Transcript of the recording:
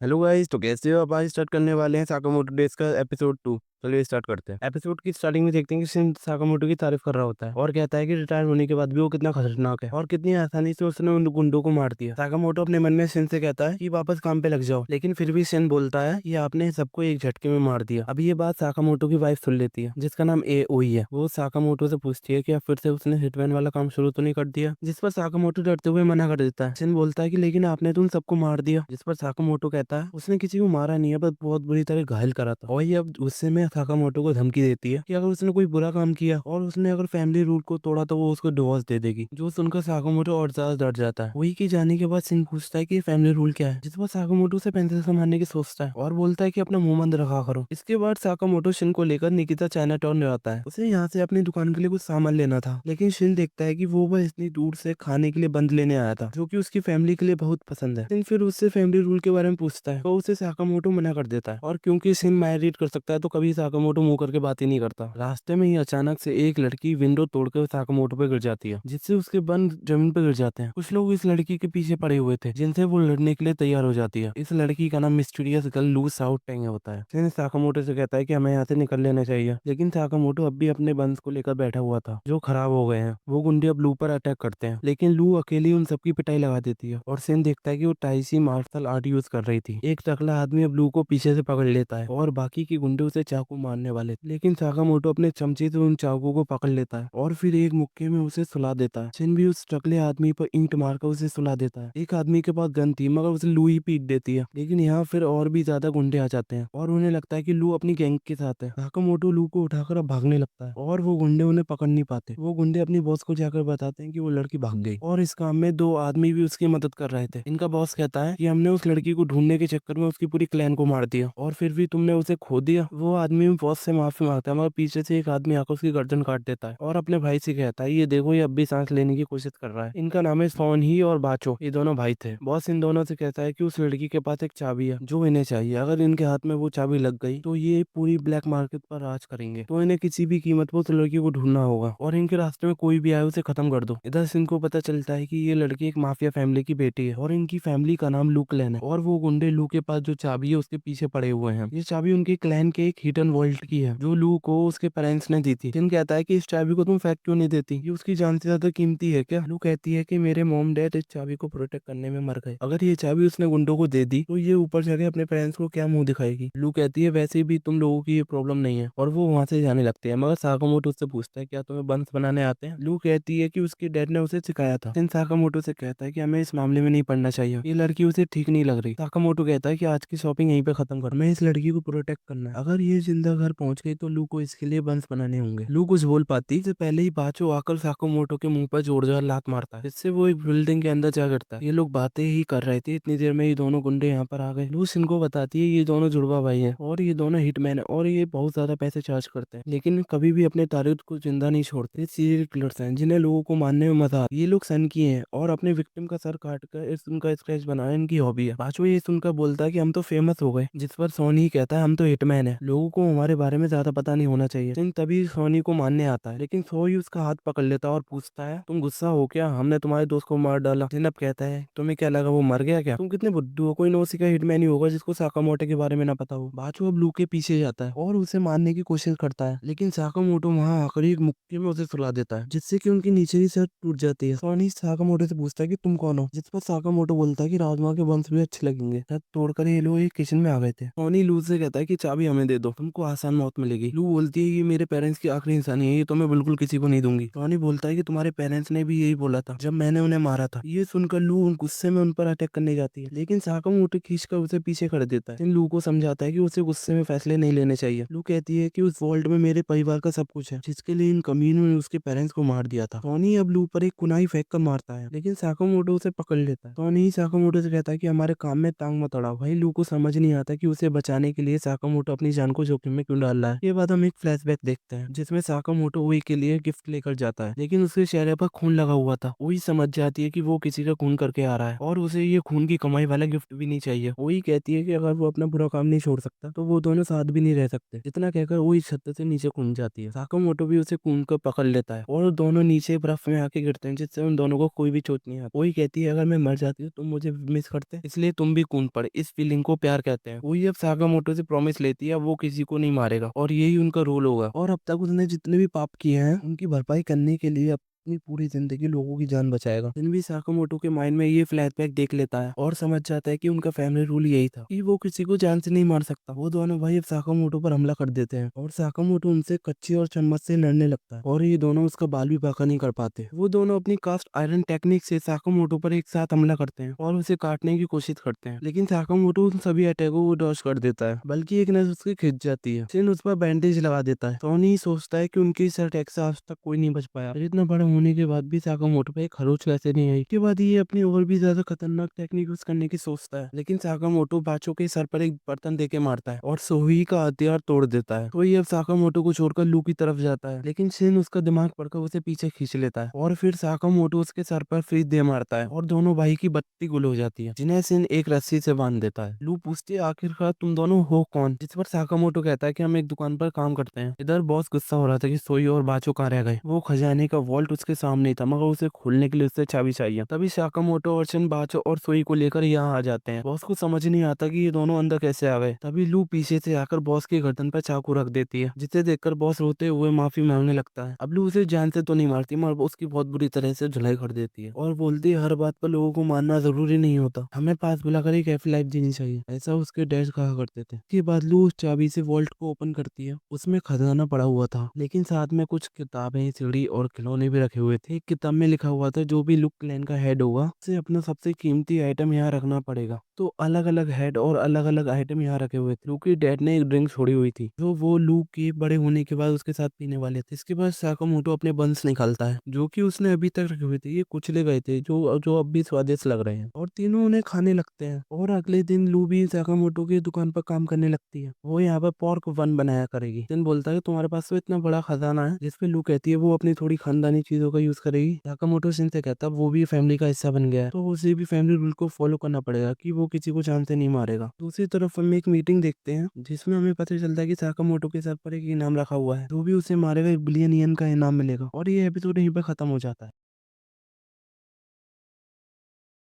Hello guys, तो कैसे हो? अब आज स्टार्ट करने वाले हैं साकामोटो डेज का एपिसोड 2। चलिए स्टार्ट करते हैं। एपिसोड की स्टार्टिंग में देखते हैं कि शिन साकामोटो की तारीफ कर रहा होता है और कहता है कि रिटायर होने के बाद भी वो कितना खतरनाक है और कितनी आसानी से उसने उन गुंडों को मार दिया। साकामोटो अपने मन में शिन से कहता है कि वापस काम पे लग जाओ, लेकिन फिर भी शिन बोलता है कि आपने सबको एक झटके में मार दिया। अभी ये बात साकामोटो की वाइफ सुन लेती है, जिसका नाम एओई है। वो साकामोटो से पूछती है कि अब फिर से उसने हिटमैन वाला काम शुरू तो नहीं कर दिया, जिस पर साकामोटो डरते हुए मना कर देता है। शिन बोलता है कि लेकिन आपने तो उन सबको मार दिया, जिस पर साकामोटो कहता है उसने किसी को मारा नहीं है, बस बहुत बुरी तरह घायल करा था। और ये अब गुस्से में साकामोटो को धमकी देती है कि अगर उसने कोई बुरा काम किया और उसने अगर फैमिली रूल को तोड़ा तो वो उसको डिवोर्स दे देगी। जो सुनकर साकामोटो और ज्यादा डर जाता है। वही की जाने के बाद सिंह पूछता है कि फैमिली रूल क्या है, जिस पर साकामोटो से पेंसिल से मारने की सोचता है और बोलता है कि अपना मुंह बंद रखा करो। इसके बाद साकामोटो शिन को लेकर निकिता चाइना टाउन में आता है। उसे यहाँ से अपनी दुकान के लिए कुछ सामान लेना था, लेकिन शिन देखता है कि वो बस इतनी दूर से खाने के लिए बंद लेने आया था, जो कि उसकी फैमिली के लिए बहुत पसंद है। शिन फिर उससे फैमिली रूल के बारे में पूछता है, तो उसे साकामोटो मना कर देता है। और क्योंकि शिन मैरिड कर सकता है तो कभी साकामोटो मुंह करके बात ही नहीं करता। रास्ते में ही अचानक से एक लड़की विंडो तोड़कर साकामोटो पे गिर जाती है, जिससे उसके बन जमीन पे गिर जाते हैं। कुछ लोग इस लड़की के पीछे पड़े हुए थे, जिनसे वो लड़ने के लिए तैयार हो जाती है। इस लड़की का नाम मिस्टीरियस गर्ल लू साउथ टेंग होता है। शिन साकामोटो से कहता है कि हमें यहाँ से निकल लेना चाहिए, लेकिन साकामोटो अब भी अपने बंस को लेकर बैठा हुआ था, जो खराब हो गए हैं। वो गुंडे अब लू पर अटैक करते हैं, लेकिन लू अकेली उन सबकी पिटाई लगा देती है। और शिन देखता है कि वो टाइसी मार्शल आर्ट यूज कर रही थी। एक टकला आदमी अब लू को पीछे से पकड़ लेता है और बाकी के गुंडे उसे चाकू मारने वाले थे, लेकिन साकामोटो अपने चमचे से उन चाकू को पकड़ लेता है और फिर एक मुक्के में उसे सुला देता है। शिन भी उस टकले आदमी पर ईंट मारकर उसे सुला देता है। एक आदमी के पास गन थी, मगर उसे लू ही पीट देती है। लेकिन यहाँ फिर और भी ज्यादा गुंडे आ जाते हैं और उन्हें लगता है कि लू अपनी गैंग के साथ है। साकामोटो लू को उठाकर अब भागने लगता है और वो गुंडे उन्हें पकड़ नहीं पाते। वो गुंडे अपनी बॉस को जाकर बताते हैं कि वो लड़की भाग गई और इस काम में दो आदमी भी उसकी मदद कर रहे थे। इनका बॉस कहता है कि हमने उस लड़की को ढूंढने के चक्कर में उसकी पूरी क्लैन को मार दिया और फिर भी तुमने उसे खो दिया। वो आदमी भी बॉस से माफी मांगता है, मगर पीछे से एक आदमी आकर उसकी गर्दन काट देता है और अपने भाई से कहता है ये देखो, ये अब भी सांस लेने की कोशिश कर रहा है। इनका नाम है सोन ही और बाचो, ये दोनों भाई थे। बॉस इन दोनों से कहता है कि उस लड़की के पास एक चाबी है जो इन्हें चाहिए। अगर इनके हाथ में वो चाबी लग गई तो ये पूरी ब्लैक मार्केट पर राज करेंगे, तो इन्हें किसी भी कीमत पर उस लड़की को ढूंढना होगा और इनके रास्ते में कोई भी आए उसे खत्म कर दो। इधर से इनको पता चलता है कि ये लड़की एक माफिया फैमिली की बेटी है और इनकी फैमिली का नाम लू क्लैन है और वो गुंडे लू के पास जो चाबी है उसके पीछे पड़े हुए हैं। ये चाबी उनके क्लैन के एक हिडन वर्ल्ड की है, जो लू को उसके पेरेंट्स ने दी थी। जिन कहता है कि इस चाबी को तुम फेंक क्यों नहीं देती, ये उसकी जान से ज्यादा कीमती है क्या? लू कहती है कि मेरे मॉम डैड इस चाबी को प्रोटेक्ट करने में मर गए, अगर ये चाबी उसने गुंडों को दे दी तो ये ऊपर जाके अपने पेरेंट्स को क्या मुंह दिखाएगी। लू कहती है वैसे भी तुम लोगों की ये प्रॉब्लम नहीं है और वो वहां से जाने लगते हैं। मगर साकामोटो उससे पूछता है क्या तुम्हें बंस बनाने आते हैं? लू कहती है कि उसके डैड ने उसे सिखाया था। सिन साकामोटो से कहता है कि हमें इस मामले में नहीं पड़ना चाहिए, ये लड़की उसे ठीक नहीं लग रही। साकामोटो कहता है कि आज की शॉपिंग यहीं पे खत्म कर, मैं इस लड़की को प्रोटेक्ट करना है। अगर ये जिंदा घर पहुंच गई तो लू को इसके लिए बंस बनाने होंगे। लू कुछ बोल पाती इससे पहले ही बाचो आकर साकामोटो के मुंह पर जोरदार लात मारता है, जिससे वो एक बिल्डिंग के अंदर जा गिरता है। ये लोग बातें ही कर रहे थे, इतनी देर में ये दोनों गुंडे यहाँ पर आ गए। लू सिन को बताती है ये दोनों जुड़वा भाई है और ये दोनों हिटमैन है और ये बहुत ज्यादा पैसे चार्ज करते हैं, लेकिन कभी भी अपने टारगेट को जिंदा नहीं छोड़ते। सीरियल किलर्स हैं जिन्हें लोगों को मारने में मजा आता है। ये लोग सन की हैं और अपने विक्टिम का सर काट कर इस उनका स्केच बनाना इनकी हॉबी है। पांचवा ये सुनकर बोलता है कि हम तो फेमस हो गए, जिस पर सोनी कहता है हम तो हिटमैन है, लोगों को हमारे बारे में ज्यादा पता नहीं होना चाहिए। सिन तभी सोनी को मारने आता है, लेकिन सोई उसका हाथ पकड़ लेता है और पूछता है तुम गुस्सा हो क्या, हमने तुम्हारे दोस्त को मार डाला। जिनब कहता है तुम्हें क्या लगा वो मर गया क्या, तुम कितने बुद्धू हो, कोई नौसी का हिटमैन ही होगा जिसको साकामोटो के बारे में ना पता हो। बाचो अब लू के पीछे जाता है और उसे मारने की कोशिश करता है, लेकिन साकामोटो वहां आकर एक मुक्के में उसे सुला देता है, जिससे कि उनकी नीचे की शर्ट टूट जाती है। सोनी साकामोटो से पूछता है कि तुम कौन हो, जिस पर साकामोटो बोलता है कि राजमा के बंस भी अच्छे लगेंगे। छत तोड़कर ये लोग एक किचन में आ गए थे। सोनी लू से कहता है कि चाबी हमें दे दो, तुमको आसान मौत मिलेगी। लू बोलती है कि मेरे पेरेंट्स की आखिरी इंसानी है, ये तो मैं बिल्कुल किसी को नहीं दूंगी। सोनी बोलता है कि तुम्हारे पेरेंट्स ने भी यही बोला था जब मैंने उन्हें मारा था। ये सुनकर लू गुस्से में उन पर अटैक करने जाती है, लेकिन साकामोटो खींचकर उसे पीछे कर देता है। लू को समझाता है कि उसे गुस्से में फैसले नहीं लेने चाहिए। लू कहती है कि उस वर्ल्ड में मेरे परिवार का सब कुछ है, जिसके लिए इन कमीनों ने उसके पेरेंट्स को मार दिया था। सोनी अब लू पर एक कुनाई फेंक कर मारता है, लेकिन साकामोटो उसे पकड़ लेता है। सोनी ही साकामोटो से कहता है कि हमारे काम में टांग मत अड़ाओ। वही लू को समझ नहीं आता कि उसे बचाने के लिए साकामोटो अपनी जान को जोखिम में क्यों डाल रहा है। ये बाद हम एक फ्लैशबैक देखते हैं जिसमें साकामोटो ओई के लिए गिफ्ट लेकर जाता है, लेकिन उसके चेहरे पर खून लगा हुआ था। ओई समझ जाती है कि वो किसी का खून करके आ रहा है और उसे ये खून की कमाई वाला गिफ्ट भी नहीं चाहिए। ओई कहती है कि अगर वो अपना बुरा काम नहीं छोड़ सकता तो वो दोनों साथ भी नहीं रह सकते। जितना कहकर ओई छत से नीचे कूद जाती है। साकामोटो भी उसे कूद कर पकड़ लेता है और दोनों नीचे बर्फ में आके गिरते हैं, जिससे उन दोनों को कोई भी चोट नहीं आती। ओई कहती है अगर मैं मर जाती हूँ तुम मुझे मिस करते, इसलिए तुम भी कूद पड़े। इस फीलिंग को प्यार कहते हैं। ओई अब साकामोटो से प्रॉमिस लेती है वो किसी को नहीं मारेगा और यही उनका रोल होगा। और अब तक उसने जितने भी पाप किए हैं उनकी भरपाई करने के लिए अपनी पूरी जिंदगी लोगों की जान बचाएगा। भी साकामोटो के माइंड में ये फ्लैशबैक देख लेता है और समझ जाता है कि उनका फैमिली रूल यही था कि वो किसी को जान से नहीं मार सकता। वो दोनों भाई अब साकामोटो पर हमला कर देते हैं और साकामोटो उनसे कच्ची और चम्मच से लड़ने लगता है और ये दोनों उसका बाल भी बांका नहीं कर पाते। वो दोनों अपनी कास्ट आयरन टेक्निक से साकामोटो पर एक साथ हमला करते हैं और उसे काटने की कोशिश करते हैं, लेकिन साकामोटो उन सभी अटैकों को डॉज कर देता है, बल्कि एक नस उसकी खिंच जाती है। सिन उस पर बैंडेज लगा देता है। टोनी सोचता है कि उनके इस अटैक से आज तक कोई नहीं बच पाया। इतना बड़ा होने के बाद भी साकामोटो पे एक खरोच कैसे नहीं आई। के बाद ये अपनी और भी ज्यादा खतरनाक टेक्निक यूज करने की सोचता है, लेकिन साकामोटो बाचो के सर पर एक बर्तन देके मारता है और सोही का हथियार तोड़ देता है। तो ये अब साकामोटो को छोड़कर लू की तरफ जाता है, लेकिन शिन उसका दिमाग पढ़कर उसे पीछे खींच लेता है और फिर साकामोटो उसके सर पर फ्रीज दे मारता है और दोनों भाई की बत्ती गुल हो जाती है, जिन्हें शिन एक रस्सी से बांध देता है। लू पूछती है आखिरकार तुम दोनों हो कौन, जिस पर साकामोटो कहता है कि हम एक दुकान पर काम करते हैं। इधर बॉस गुस्सा हो रहा था कि सोई और बाचो कहाँ रह गए। वो खजाने का वॉल्ट उसके सामने ही था, मगर उसे खोलने के लिए उससे चाबी चाहिए। तभी साकामोटो और शिन बाचो और सोई को लेकर यहाँ आ जाते हैं। बॉस को समझ नहीं आता कि ये दोनों अंदर कैसे आ गए। तभी लू पीछे से आकर बॉस के गर्दन पर चाकू रख देती है, जिसे देखकर बॉस रोते हुए माफी मांगने लगता है। अब लू उसे जान से तो नहीं मारती, मगर उसकी बहुत बुरी तरह से धुलाई कर देती है और बोलती है हर बात पर लोगों को मानना जरूरी नहीं होता, हमें पास बुलाकर एक हैप्पी लाइफ जीनी चाहिए, ऐसा उसके डैड कहा करते थे। इसके बाद लू उस चाबी से वॉल्ट को ओपन करती है। उसमें खजाना पड़ा हुआ था, लेकिन साथ में कुछ किताबें, सीढ़ी और खिलौने भी रखे हुए थे। एक किताब में लिखा हुआ था जो भी लुक क्लैन का हेड होगा उसे अपना सबसे कीमती आइटम यहाँ रखना पड़ेगा। तो अलग अलग हेड और अलग अलग आइटम यहाँ रखे हुए थे। लू के डैड ने एक ड्रिंक छोड़ी हुई थी जो वो लू के बड़े होने के बाद उसके साथ पीने वाले थे। इसके बाद साकामोटो अपने बंस निकालता है जो कि उसने अभी तक रखे हुए थे। ये कुचले गए थे जो जो अब भी स्वादिष्ट लग रहे हैं और तीनों उन्हें खाने लगते हैं। और अगले दिन लू भी साकामोटो की दुकान पर काम करने लगती है। वो यहाँ पर पॉर्क वन बनाया करेगी। दिन बोलता है कि तुम्हारे पास तो इतना बड़ा खजाना है, जिसपे लू कहती है वो अपनी थोड़ी खानदानी चीजों का यूज करेगी। साकामोटो सिन से कहता है वो भी फैमिली का हिस्सा बन गया है तो उसे भी फैमिली रूल को फॉलो करना पड़ेगा कि वो किसी को जान से नहीं मारेगा। दूसरी तरफ हम एक मीटिंग देखते हैं जिसमें हमें पता चलता है कि साकामोटो के सर पर एक इनाम रखा हुआ है, जो भी उसे मारेगा 1 बिलियन येन का इनाम मिलेगा। और ये एपिसोड यहीं पर खत्म हो जाता है।